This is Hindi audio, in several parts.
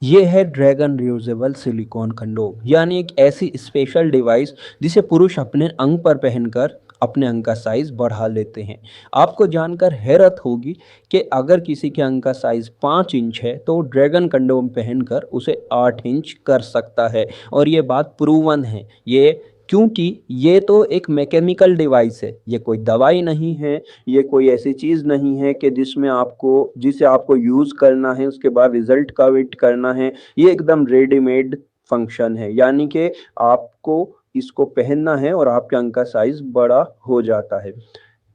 ये है ड्रैगन रियूजेबल सिलिकॉन कंडोम, यानी एक ऐसी स्पेशल डिवाइस जिसे पुरुष अपने अंग पर पहनकर अपने अंग का साइज बढ़ा लेते हैं। आपको जानकर हैरत होगी कि अगर किसी के अंग का साइज 5 इंच है तो ड्रैगन कंडोम पहनकर उसे 8 इंच कर सकता है। और ये बात प्रूवन है, ये क्योंकि ये तो एक मैकेनिकल डिवाइस है, ये कोई दवाई नहीं है। ये कोई ऐसी चीज़ नहीं है कि जिसे आपको यूज़ करना है उसके बाद रिजल्ट का वेट करना है। ये एकदम रेडीमेड फंक्शन है, यानी कि आपको इसको पहनना है और आपके अंग का साइज बड़ा हो जाता है।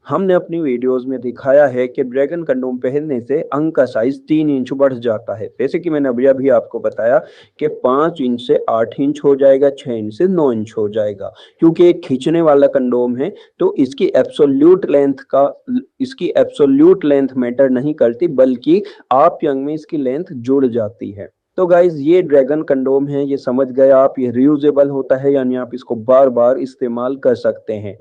हमने अपनी वीडियोस में दिखाया है कि ड्रैगन कंडोम पहनने से अंग का साइज 3 इंच बढ़ जाता है। जैसे कि मैंने अभी अभी आपको बताया कि 5 इंच से 8 इंच हो जाएगा, 6 इंच से 9 इंच हो जाएगा। क्योंकि एक खींचने वाला कंडोम है तो इसकी एब्सोल्यूट लेंथ मैटर नहीं करती, बल्कि आपके अंग में इसकी लेंथ जुड़ जाती है। तो गाइज ये ड्रैगन कंडोम है, ये समझ गए आप, ये रियूजेबल होता है, यानी आप इसको बार बार इस्तेमाल कर सकते हैं।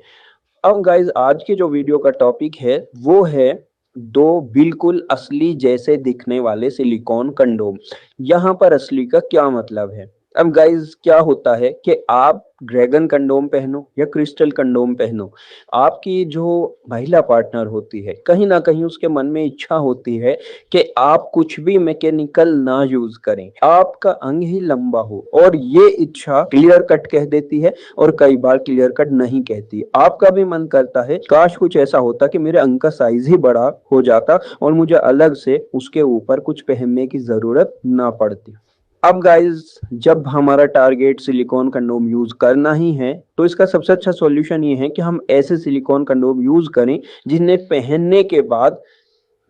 अब गाइज आज की जो वीडियो का टॉपिक है वो है दो बिल्कुल असली जैसे दिखने वाले सिलिकॉन कंडोम। यहाँ पर असली का क्या मतलब है? अब गाइज क्या होता है कि आप ड्रैगन कंडोम पहनो या क्रिस्टल कंडोम पहनो, आपकी जो महिला पार्टनर होती है कहीं ना कहीं उसके मन में इच्छा होती है कि आप कुछ भी मैकेनिकल ना यूज करें, आपका अंग ही लंबा हो। और ये इच्छा क्लियर कट कह देती है और कई बार क्लियर कट नहीं कहती। आपका भी मन करता है काश कुछ ऐसा होता कि मेरे अंग का साइज ही बड़ा हो जाता और मुझे अलग से उसके ऊपर कुछ पहनने की जरूरत ना पड़ती। अब गाइस जब हमारा टारगेट सिलिकॉन कंडोम यूज करना ही है तो इसका सबसे अच्छा सॉल्यूशन ये है कि हम ऐसे सिलिकॉन कंडोम यूज करें जिन्हें पहनने के बाद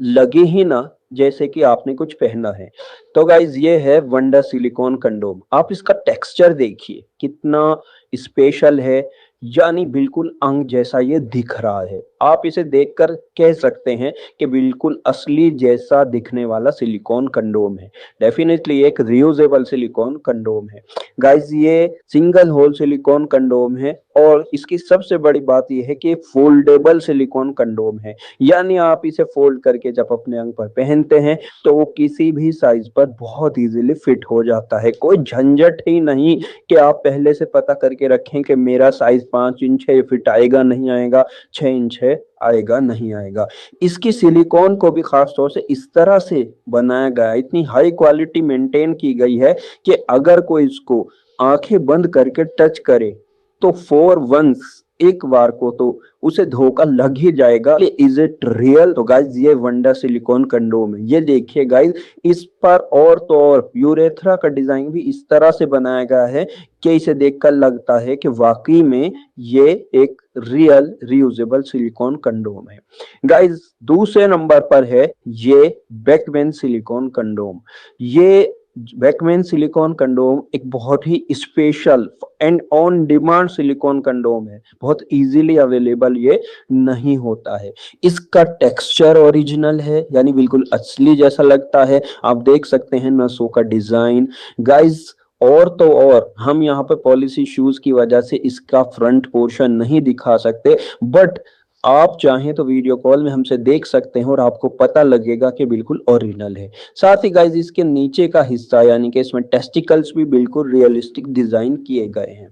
लगे ही ना जैसे कि आपने कुछ पहना है। तो गाइज ये है वंडर सिलिकॉन कंडोम। आप इसका टेक्सचर देखिए कितना स्पेशल है, यानी बिल्कुल अंग जैसा ये दिख रहा है। आप इसे देखकर कह सकते हैं कि बिल्कुल असली जैसा दिखने वाला सिलिकॉन कंडोम है। डेफिनेटली एक रियूजेबल सिलिकॉन कंडोम है। गाइज ये सिंगल होल सिलिकॉन कंडोम है और इसकी सबसे बड़ी बात यह है कि फोल्डेबल सिलिकॉन कंडोम है, यानी आप इसे फोल्ड करके जब अपने अंग पर पहनते हैं तो वो किसी भी साइज पर बहुत इजीली फिट हो जाता है। कोई झंझट ही नहीं कि आप पहले से पता करके रखें कि मेरा साइज 5 इंच है, फिट आएगा नहीं आएगा, 6 इंच है आएगा नहीं आएगा। इसकी सिलिकॉन को भी खास तौर से इस तरह से बनाया गया, इतनी हाई क्वालिटी मेंटेन की गई है कि अगर कोई इसको आंखें बंद करके टच करे तो फोर वंस एक बार को तो उसे धोखा लग ही जाएगा। Is it real? तो गाइज ये वंडर सिलिकॉन कंडोम है। ये देखिए गाइज, इस पर और तो और यूरेथ्रा का डिजाइन भी इस तरह से बनाया गया है कि इसे देखकर लगता है कि वाकई में ये एक रियल रियूजेबल सिलिकॉन कंडोम है। गाइज दूसरे नंबर पर है ये बैकबेन सिलिकॉन कंडोम। ये बैकमेन सिलिकॉन कंडोम एक बहुत ही special and on demand silicone condom है। बहुत इजीली अवेलेबल ये नहीं होता है। इसका टेक्सचर ओरिजिनल है, यानी बिल्कुल असली जैसा लगता है। आप देख सकते हैं नसों का डिजाइन गाइस। और तो और हम यहाँ पे पॉलिसी इश्यूज की वजह से इसका फ्रंट पोर्शन नहीं दिखा सकते, बट आप चाहें तो वीडियो कॉल में हमसे देख सकते हैं और आपको पता लगेगा कि बिल्कुल ओरिजिनल है। साथ ही गाइज इसके नीचे का हिस्सा यानी कि इसमें टेस्टिकल्स भी बिल्कुल रियलिस्टिक डिजाइन किए गए हैं।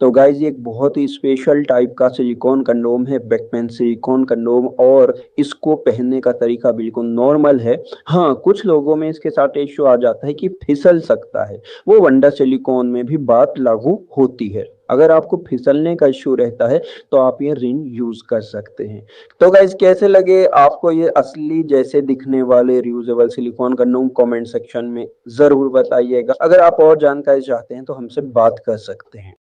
तो गाइज ये एक बहुत ही स्पेशल टाइप का सिलिकॉन कंडोम है, बैकमैन सिलिकॉन कंडोम, और इसको पहनने का तरीका बिल्कुल नॉर्मल है। हाँ, कुछ लोगों में इसके साथ इश्यू आ जाता है कि फिसल सकता है, वो वंडा सिलिकॉन में भी बात लागू होती है। अगर आपको फिसलने का इश्यू रहता है तो आप ये रिंग यूज कर सकते हैं। तो गाइज कैसे लगे आपको ये असली जैसे दिखने वाले reusable silicon condom? Comment section में जरूर बताइएगा। अगर आप और जानकारी चाहते हैं तो हमसे बात कर सकते हैं।